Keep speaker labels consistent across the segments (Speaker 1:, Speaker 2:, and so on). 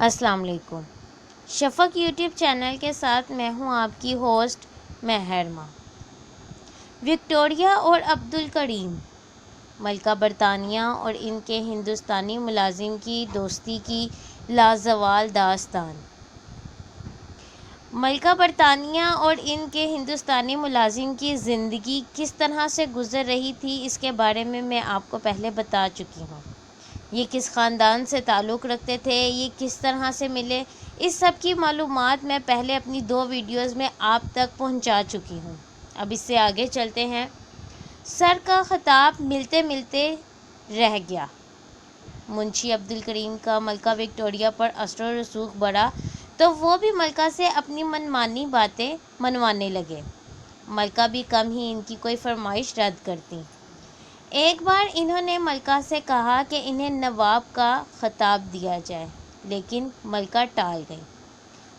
Speaker 1: السلام علیکم۔ شفق YouTube channel کے ساتھ میں ہوں آپ کی ہوسٹ مہرما۔ وکٹوریہ اور عبدالکریم، ملکہ برطانیہ اور ان کے ہندوستانی ملازم کی دوستی کی لازوال داستان۔ ملکہ برطانیہ اور ان کے ہندوستانی ملازم کی زندگی کس طرح سے گزر رہی تھی، اس کے بارے میں آپ کو پہلے بتا چکی ہوں۔ یہ کس خاندان سے تعلق رکھتے تھے، یہ کس طرح سے ملے، اس سب کی معلومات میں پہلے اپنی 2 ویڈیوز میں آپ تک پہنچا چکی ہوں۔ اب اس سے آگے چلتے ہیں۔ سر کا خطاب ملتے ملتے رہ گیا۔ منشی عبدالکریم کا ملکہ وکٹوریہ پر اثر و رسوخ بڑھا تو وہ بھی ملکہ سے اپنی منمانی باتیں منوانے لگے۔ ملکہ بھی کم ہی ان کی کوئی فرمائش رد کرتی۔ ایک بار انہوں نے ملکہ سے کہا کہ انہیں نواب کا خطاب دیا جائے، لیکن ملکہ ٹال گئی۔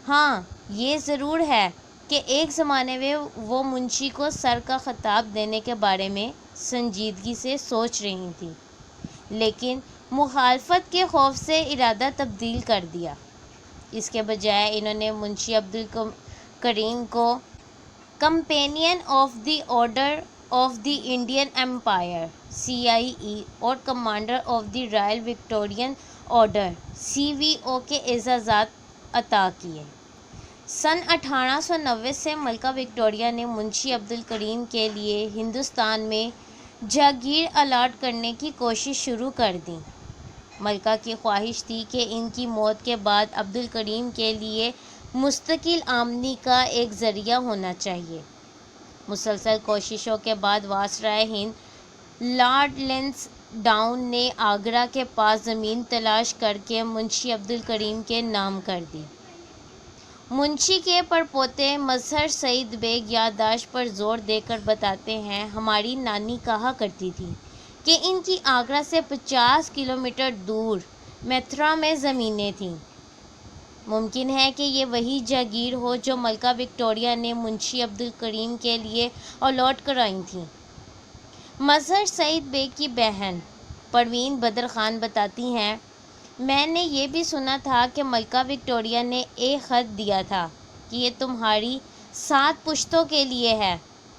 Speaker 1: ہاں، یہ ضرور ہے کہ ایک زمانے میں وہ منشی کو سر کا خطاب دینے کے بارے میں سنجیدگی سے سوچ رہی تھیں، لیکن مخالفت کے خوف سے ارادہ تبدیل کر دیا۔ اس کے بجائے انہوں نے منشی عبدالکریم کو Companion of the Order of the Indian Empire (CIE) اور Commander of the Royal Victorian Order (CVO) کے اعزازات عطا کیے۔ سن 1890 سے ملکہ وکٹوریہ نے منشی عبدالکریم کے لیے ہندوستان میں جاگیر الاٹ کرنے کی کوشش شروع کر دی۔ ملکہ کی خواہش تھی کہ ان کی موت کے بعد عبدالکریم کے لیے مستقل آمدنی کا ایک ذریعہ ہونا چاہیے۔ مسلسل کوششوں کے بعد وائسرائے ہند لارڈ لنسڈاؤن نے آگرہ کے پاس زمین تلاش کر کے منشی عبدالکریم کے نام کر دی۔ منشی کے پڑپوتے مظہر سعید بیگ یادداشت پر زور دے کر بتاتے ہیں، ہماری نانی کہا کرتی تھی کہ ان کی آگرہ سے 50 کلومیٹر دور متھرا میں زمینیں تھیں۔ ممکن ہے کہ یہ وہی جاگیر ہو جو ملکہ وکٹوریہ نے منشی عبدالکریم کے لیے الاٹ کرائی تھیں۔ مظہر سعید بیگ کی بہن پروین بدر خان بتاتی ہیں، میں نے یہ بھی سنا تھا کہ ملکہ وکٹوریہ نے ایک خط دیا تھا کہ یہ تمہاری 7 پشتوں کے لیے ہے،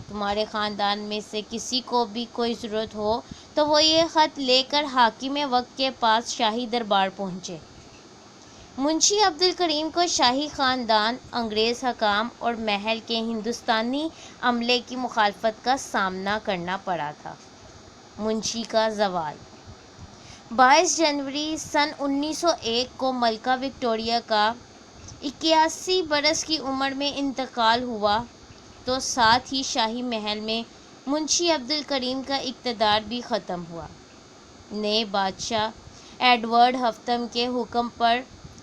Speaker 1: تمہارے خاندان میں سے کسی کو بھی کوئی ضرورت ہو تو وہ یہ خط لے کر حاکم وقت کے پاس شاہی دربار پہنچے۔ منشی عبدالکریم کو شاہی خاندان، انگریز حکام اور محل کے ہندوستانی عملے کی مخالفت کا سامنا کرنا پڑا تھا۔ منشی کا زوال۔ 22 جنوری سن 1901 کو ملکہ وکٹوریہ کا 81 برس کی عمر میں انتقال ہوا تو ساتھ ہی شاہی محل میں منشی عبدالکریم کا اقتدار بھی ختم ہوا۔ نئے بادشاہ ایڈورڈ ہفتم کے حکم پر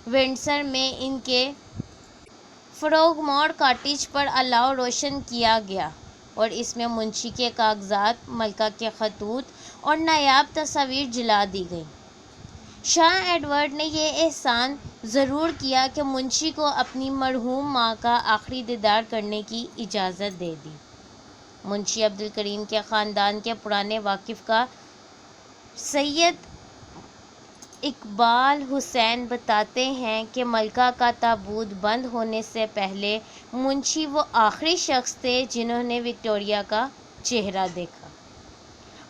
Speaker 1: ونڈسر میں ان کے فروگمور کاٹیج پر الاؤ روشن کیا گیا اور اس میں منشی کے کاغذات، ملکہ کے خطوط اور نایاب تصاویر جلا دی گئیں۔ شاہ ایڈورڈ نے یہ احسان ضرور کیا کہ منشی کو اپنی مرحوم ماں کا آخری دیدار کرنے کی اجازت دے دی۔ منشی عبدالکریم کے خاندان کے پرانے واقف کا سید اقبال حسین بتاتے ہیں کہ ملکہ کا تابوت بند ہونے سے پہلے منشی وہ آخری شخص تھے جنہوں نے وکٹوریہ کا چہرہ دیکھا۔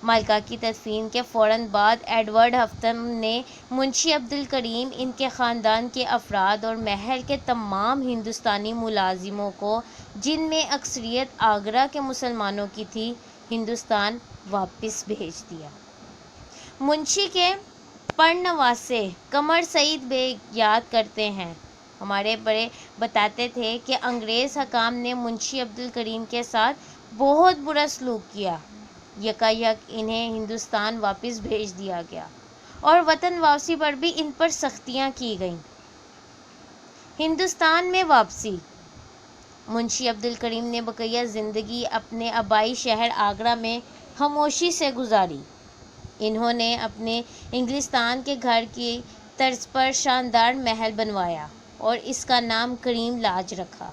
Speaker 1: ملکہ کی تدفین کے فوراً بعد ایڈورڈ ہفتم نے منشی عبدالکریم، ان کے خاندان کے افراد اور محل کے تمام ہندوستانی ملازموں کو، جن میں اکثریت آگرہ کے مسلمانوں کی تھی، ہندوستان واپس بھیج دیا۔ منشی کے پرنواسے قمر سعید بیگ یاد کرتے ہیں، ہمارے بڑے بتاتے تھے کہ انگریز حکام نے منشی عبدالکریم کے ساتھ بہت برا سلوک کیا۔ یکایک انہیں ہندوستان واپس بھیج دیا گیا اور وطن واپسی پر بھی ان پر سختیاں کی گئیں۔ ہندوستان میں واپسی۔ منشی عبدالکریم نے بقیہ زندگی اپنے آبائی شہر آگرہ میں خاموشی سے گزاری۔ انہوں نے اپنے انگلستان کے گھر کی طرز پر شاندار محل بنوایا اور اس کا نام کریم لاج رکھا۔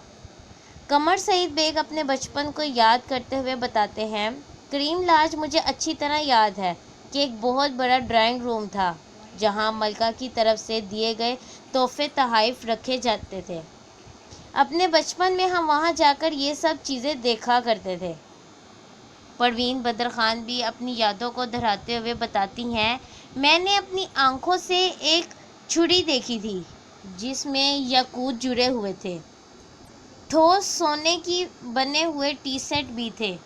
Speaker 1: قمر سعید بیگ اپنے بچپن کو یاد کرتے ہوئے بتاتے ہیں، کریم لاج مجھے اچھی طرح یاد ہے کہ ایک بہت بڑا ڈرائنگ روم تھا جہاں ملکہ کی طرف سے دیے گئے تحفے تحائف رکھے جاتے تھے۔ اپنے بچپن میں ہم وہاں جا کر یہ سب چیزیں دیکھا کرتے تھے۔ پروین بدر خان بھی اپنی یادوں کو دہراتے ہوئے بتاتی ہیں، میں نے اپنی آنکھوں سے ایک چھڑی دیکھی تھی جس میں یاقوت جڑے ہوئے تھے۔ ٹھوس سونے کی بنے ہوئے ٹی سیٹ بھی تھے،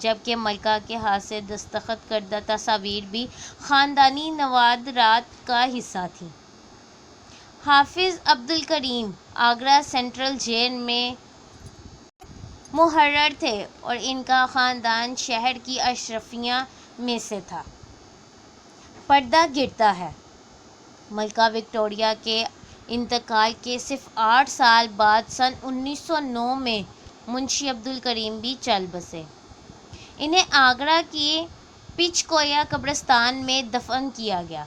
Speaker 1: جبکہ ملکہ کے ہاتھ سے دستخط کردہ تصاویر بھی خاندانی نوادرات کا حصہ تھیں۔ حافظ عبدالکریم آگرہ سینٹرل جیل میں محرر تھے اور ان کا خاندان شہر کی اشرفیہ میں سے تھا۔ پردہ گرتا ہے۔ ملکہ وکٹوریہ کے انتقال کے صرف 8 سال بعد سن 1909 میں منشی عبدالکریم بھی چل بسے۔ انہیں آگرہ کے پچکویا قبرستان میں دفن کیا گیا۔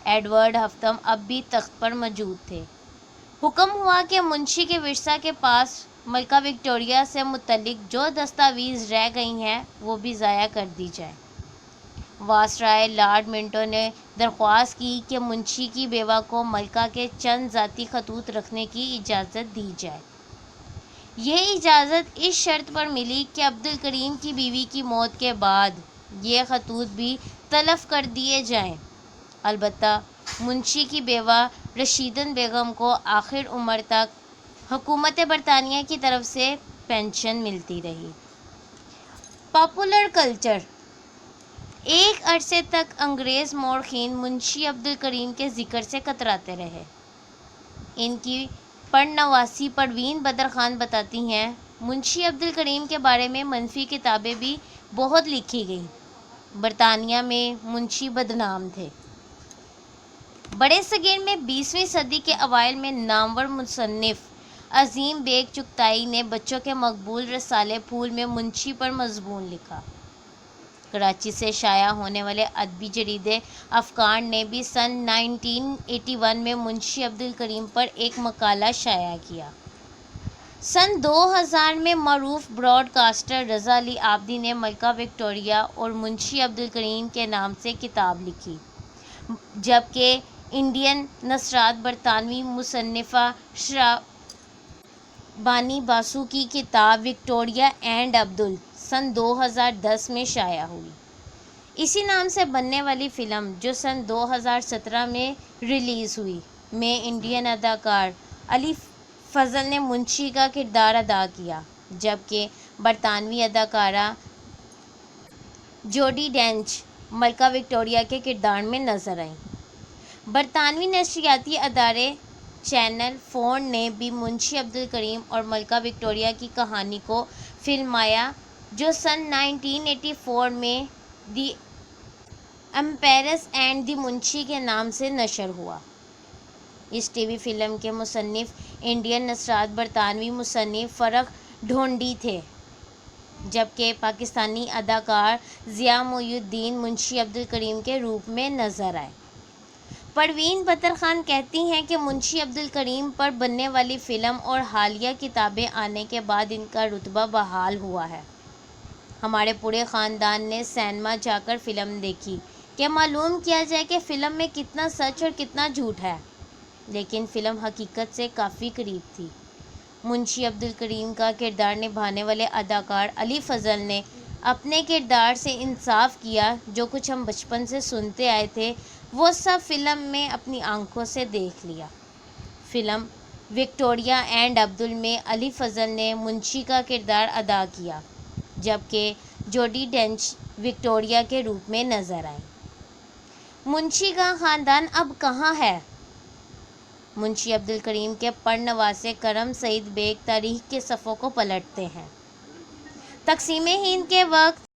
Speaker 1: ایڈورڈ ہفتم اب بھی تخت پر موجود تھے۔ حکم ہوا کہ منشی کے ورثاء کے پاس ملکہ وکٹوریہ سے متعلق جو دستاویز رہ گئی ہیں وہ بھی ضائع کر دی جائیں۔ وائسرائے لارڈ منٹو نے درخواست کی کہ منشی کی بیوہ کو ملکہ کے چند ذاتی خطوط رکھنے کی اجازت دی جائے۔ یہ اجازت اس شرط پر ملی کہ عبدالکریم کی بیوی کی موت کے بعد یہ خطوط بھی تلف کر دیے جائیں۔ البتہ منشی کی بیوہ رشیدن بیگم کو آخر عمر تک حکومت برطانیہ کی طرف سے پنشن ملتی رہی۔ Popular culture. ایک عرصے تک انگریز مورخین منشی عبدالکریم کے ذکر سے کتراتے رہے۔ ان کی پرنواسی پروین بدر خان بتاتی ہیں، منشی عبدالکریم کے بارے میں منفی کتابیں بھی بہت لکھی گئیں۔ برطانیہ میں منشی بدنام تھے۔ بڑے صغیر میں 20ویں صدی کے اوائل میں نامور مصنف عظیم بیگ چغتائی نے بچوں کے مقبول رسالے پھول میں منشی پر مضمون لکھا۔ کراچی سے شائع ہونے والے ادبی جریدے افکار نے بھی سن 1981 میں منشی عبدالکریم پر ایک مقالہ شائع کیا۔ سن 2000 میں معروف براڈ کاسٹر رضا علی عابدی نے ملکہ وکٹوریہ اور منشی عبدالکریم کے نام سے کتاب لکھی، جبکہ انڈین نثرات برطانوی مصنفہ شربانی باسو کی کتاب وکٹوریہ اینڈ عبدل سن 2010 میں شائع ہوئی۔ اسی نام سے بننے والی فلم، جو سن 2017 میں ریلیز ہوئی، میں انڈین اداکار علی فضل نے منشی کا کردار ادا کیا، جبکہ برطانوی اداکارہ جوڈی ڈینچ ملکہ وکٹوریہ کے کردار میں نظر آئیں۔ برطانوی نشریاتی ادارے چینل 4 نے بھی منشی عبدالکریم اور ملکہ وکٹوریہ کی کہانی کو فلمایا، جو سن 1984 میں دی ایمپریس اینڈ دی منشی کے نام سے نشر ہوا۔ اس ٹی وی فلم کے مصنف انڈین نثرات برطانوی مصنف فرخ ڈھونڈی تھے، جبکہ پاکستانی اداکار ضیاء محی الدین منشی عبدالکریم کے روپ میں نظر آئے۔ پروین بدر خان کہتی ہیں کہ منشی عبدالکریم پر بننے والی فلم اور حالیہ کتابیں آنے کے بعد ان کا رتبہ بحال ہوا ہے۔ ہمارے پورے خاندان نے سینما جا کر فلم دیکھی کہ معلوم کیا جائے کہ فلم میں کتنا سچ اور کتنا جھوٹ ہے، لیکن فلم حقیقت سے کافی قریب تھی۔ منشی عبدالکریم کا کردار نبھانے والے اداکار علی فضل نے اپنے کردار سے انصاف کیا۔ جو کچھ ہم بچپن سے سنتے آئے تھے وہ سب فلم میں اپنی آنکھوں سے دیکھ لیا۔ فلم وکٹوریہ اینڈ عبدل میں علی فضل نے منشی کا کردار ادا کیا، جبکہ جوڈی ڈینچ وکٹوریہ کے روپ میں نظر آئیں۔ منشی کا خاندان اب کہاں ہے؟ منشی عبدالکریم کے پرنواسے کرم سعید بیگ تاریخ کے صفحوں کو پلٹتے ہیں۔ تقسیم ہند کے وقت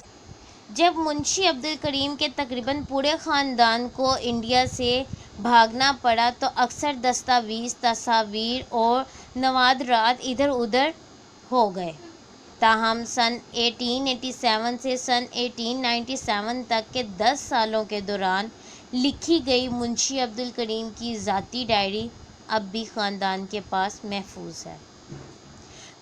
Speaker 1: جب منشی عبدالکریم کے تقریباً پورے خاندان کو انڈیا سے بھاگنا پڑا تو اکثر دستاویز، تصاویر اور نوادرات ادھر ادھر ہو گئے۔ تاہم سن 1887 سے سن 1897 تک کے 10 سالوں کے دوران لکھی گئی منشی عبدالکریم کی ذاتی ڈائری اب بھی خاندان کے پاس محفوظ ہے۔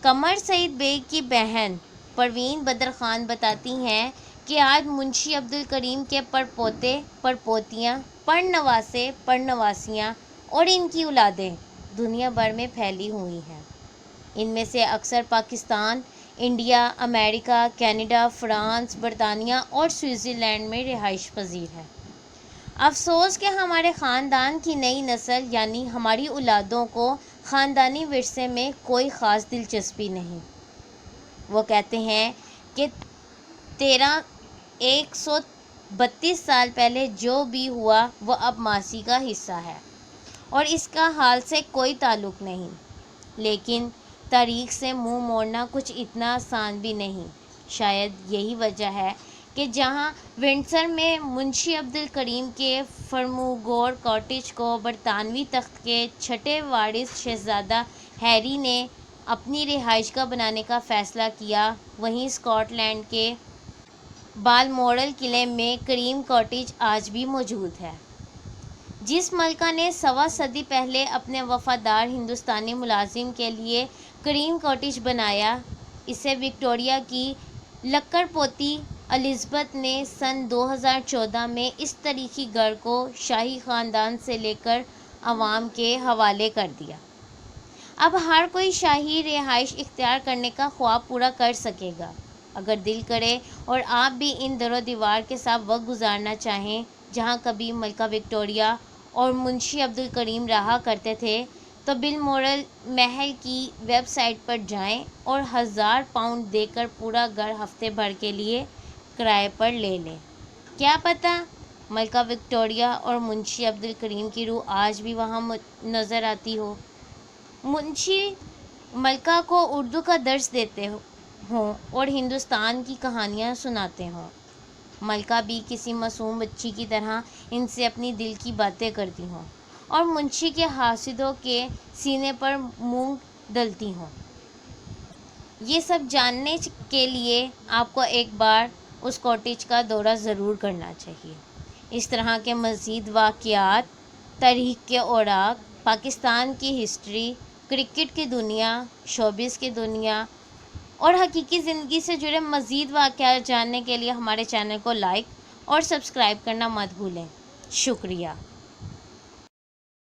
Speaker 1: قمر سعید بیگ کی بہن پروین بدر خان بتاتی ہیں، کہ آج منشی عبدالکریم کے پڑپوتے، پڑپوتیاں، پڑنواسے، پڑنواسیاں اور ان کی اولادیں دنیا بھر میں پھیلی ہوئی ہیں۔ ان میں سے اکثر پاکستان، انڈیا، امریکہ، کینیڈا، فرانس، برطانیہ اور سوئٹزرلینڈ میں رہائش پذیر ہے۔ افسوس کہ ہمارے خاندان کی نئی نسل یعنی ہماری اولادوں کو خاندانی ورثے میں کوئی خاص دلچسپی نہیں۔ وہ کہتے ہیں کہ 132 سال پہلے جو بھی ہوا وہ اب ماضی کا حصہ ہے اور اس کا حال سے کوئی تعلق نہیں۔ لیکن تاریخ سے منہ موڑنا کچھ اتنا آسان بھی نہیں۔ شاید یہی وجہ ہے کہ جہاں ونڈسر میں منشی عبدالکریم کے فرموگور کاٹیج کو برطانوی تخت کے چھٹے وارث شہزادہ ہیری نے اپنی رہائش گاہ بنانے کا فیصلہ کیا، وہیں اسکاٹ لینڈ کے بالمورل قلعے میں کریم کاٹیج آج بھی موجود ہے۔ جس ملکہ نے 1.25 صدی پہلے اپنے وفادار ہندوستانی ملازم کے لیے کریم کاٹیج بنایا، اسے وکٹوریہ کی لکڑ پوتی الزبتھ نے سن 2014 میں اس تاریخی گھر کو شاہی خاندان سے لے کر عوام کے حوالے کر دیا۔ اب ہر کوئی شاہی رہائش اختیار کرنے کا خواب پورا کر سکے گا اگر دل کرے، اور آپ بھی ان در و دیوار کے ساتھ وقت گزارنا چاہیں جہاں کبھی ملکہ وکٹوریہ اور منشی عبدالکریم رہا کرتے تھے، تو بالمورل محل کی ویب سائٹ پر جائیں اور 1000 پاؤنڈ دے کر پورا گھر ہفتے بھر کے لیے کرائے پر لے لیں۔ کیا پتہ ملکہ وکٹوریہ اور منشی عبدالکریم کی روح آج بھی وہاں نظر آتی ہو، منشی ملکہ کو اردو کا درس دیتے ہوں اور ہندوستان کی کہانیاں سناتے ہوں۔ ملکہ بھی کسی معصوم بچی کی طرح ان سے اپنی دل کی باتیں کرتی ہوں اور منشی کے حاسدوں کے سینے پر مونگ ڈلتی ہوں۔ یہ سب جاننے کے لیے آپ کو ایک بار اس کاٹیج کا دورہ ضرور کرنا چاہیے۔ اس طرح کے مزید واقعات، تاریخ کے اوراق، پاکستان کی ہسٹری، کرکٹ کی دنیا، شوبز کی دنیا اور حقیقی زندگی سے جڑے مزید واقعات جاننے کے لیے ہمارے چینل کو لائک اور سبسکرائب کرنا مت بھولیں۔ شکریہ۔